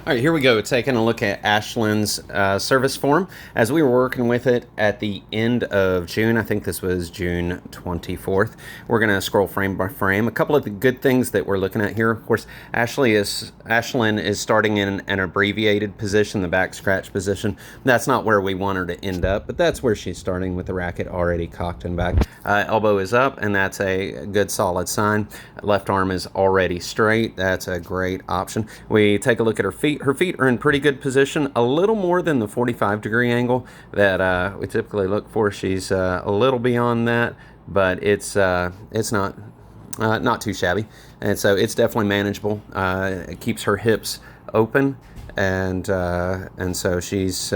All right, here we go. Taking a look at Ashlynn's service form. As we were working with it at the end of June, I think this was June 24th, we're going to scroll frame by frame. A couple of the good things that we're looking at here, of course, Ashlynn is starting in an abbreviated position, the back scratch position. That's not where we want her to end up, but that's where she's starting with the racket already cocked and back. Elbow is up, and that's a good solid sign. Left arm is already straight. That's a great option. We take a look at her feet. Her feet are in pretty good position, a little more than the 45-degree angle that we typically look for. She's a little beyond that, but it's not too shabby, and so it's definitely manageable. It keeps her hips open, and so she's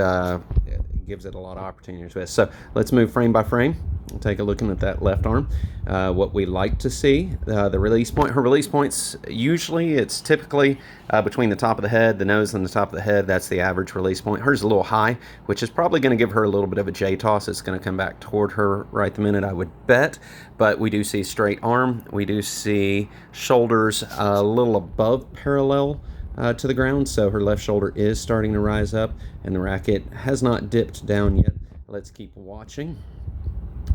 gives it a lot of opportunity to twist. So let's move frame by frame. We'll take a look at that left arm. What we like to see, the release point. Her release points, usually it's typically between the top of the head, the nose, and the top of the head. That's the average release point. Hers is a little high, which is probably going to give her a little bit of a J-toss. It's going to come back toward her right the minute, I would bet. But we do see straight arm. We do see shoulders a little above parallel to the ground, so her left shoulder is starting to rise up, and the racket has not dipped down yet. Let's keep watching.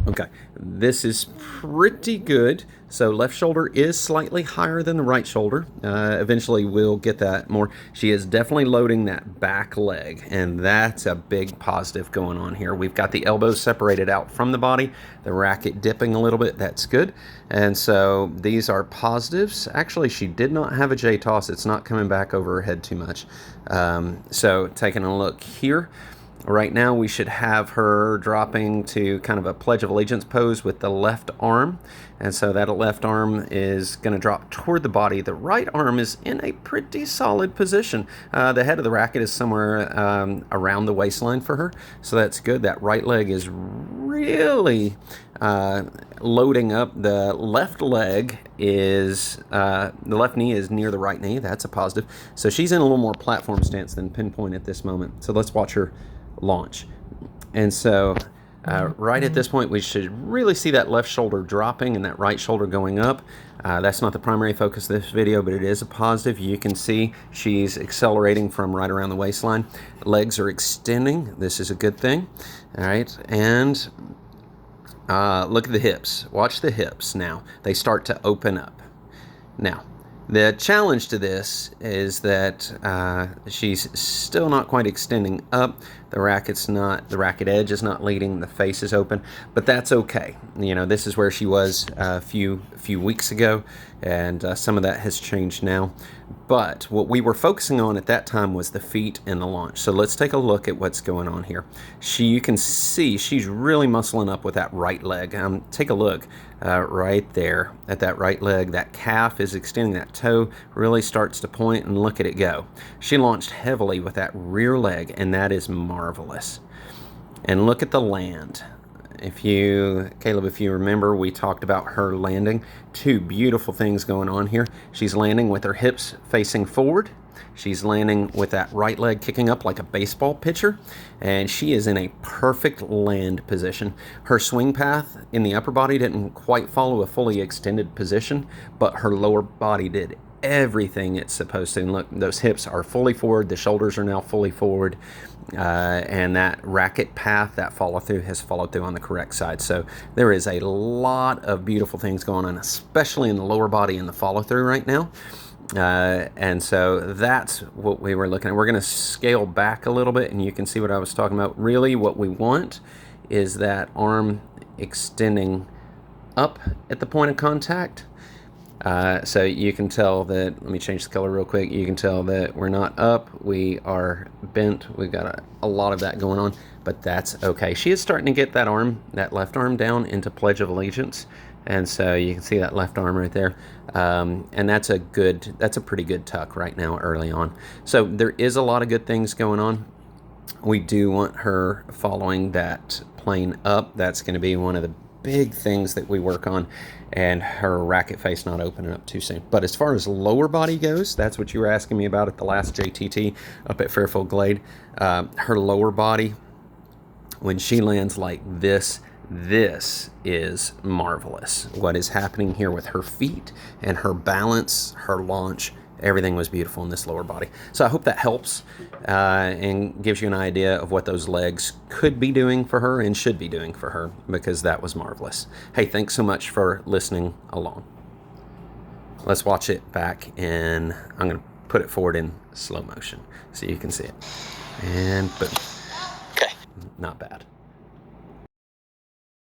Okay, this is pretty good. So left shoulder is slightly higher than the right shoulder. Eventually we'll get that more. She is definitely loading that back leg, and that's a big positive going on here. We've got the elbows separated out from the body, the racket dipping a little bit. That's good. And so these are positives. Actually, she did not have a J-toss. It's not coming back over her head too much. So taking a look here. Right now we should have her dropping to kind of a Pledge of Allegiance pose with the left arm. And so that left arm is going to drop toward the body. The right arm is in a pretty solid position. The head of the racket is somewhere around the waistline for her. So that's good. That right leg is really loading up. The left leg is, the left knee is near the right knee. That's a positive. So she's in a little more platform stance than pinpoint at this moment. So let's watch her launch. And so right at this point we should really see that left shoulder dropping and that right shoulder going up. That's not the primary focus of this video, but it is a positive. You can see she's accelerating from right around the waistline. Legs are extending. This is a good thing. All right, and look at the hips. Watch the hips now. They start to open up. Now the challenge to this is that she's still not quite extending up. The racket edge is not leading. The face is open, but that's okay. You know, this is where she was a few weeks ago, and some of that has changed now. But what we were focusing on at that time was the feet and the launch. So let's take a look at what's going on here. You can see she's really muscling up with that right leg. Take a look right there at that right leg. That calf is extending. That toe really starts to point, and look at it go. She launched heavily with that rear leg, and that is marvelous. And look at the land. Caleb, if you remember, we talked about her landing. Two beautiful things going on here. She's landing with her hips facing forward. She's landing with that right leg kicking up like a baseball pitcher, and she is in a perfect land position. Her swing path in the upper body didn't quite follow a fully extended position, but her lower body did everything it's supposed to. And look, those hips are fully forward, the shoulders are now fully forward, and that racket path, that follow through, has followed through on the correct side. So there is a lot of beautiful things going on, especially in the lower body and the follow through right now. And so that's what we were looking at. We're going to scale back a little bit, and you can see what I was talking about. Really what we want is that arm extending up at the point of contact. So you can tell that, let me change the color real quick. You can tell that we're not up, we are bent. We've got a lot of that going on, but that's okay. She is starting to get that arm, that left arm down into Pledge of Allegiance. And so you can see that left arm right there. And that's a pretty good tuck right now early on. So there is a lot of good things going on. We do want her following that plane up. That's going to be one of the big things that we work on, and her racket face not opening up too soon. But as far as lower body goes, that's what you were asking me about at the last JTT up at Fairfield Glade. Her lower body, when she lands like this is marvelous. What is happening here with her feet and her balance, her launch everything was beautiful in this lower body. So I hope that helps and gives you an idea of what those legs could be doing for her and should be doing for her, because that was marvelous. Hey, thanks so much for listening along. Let's watch it back, and I'm going to put it forward in slow motion so you can see it. And boom. Okay. Not bad.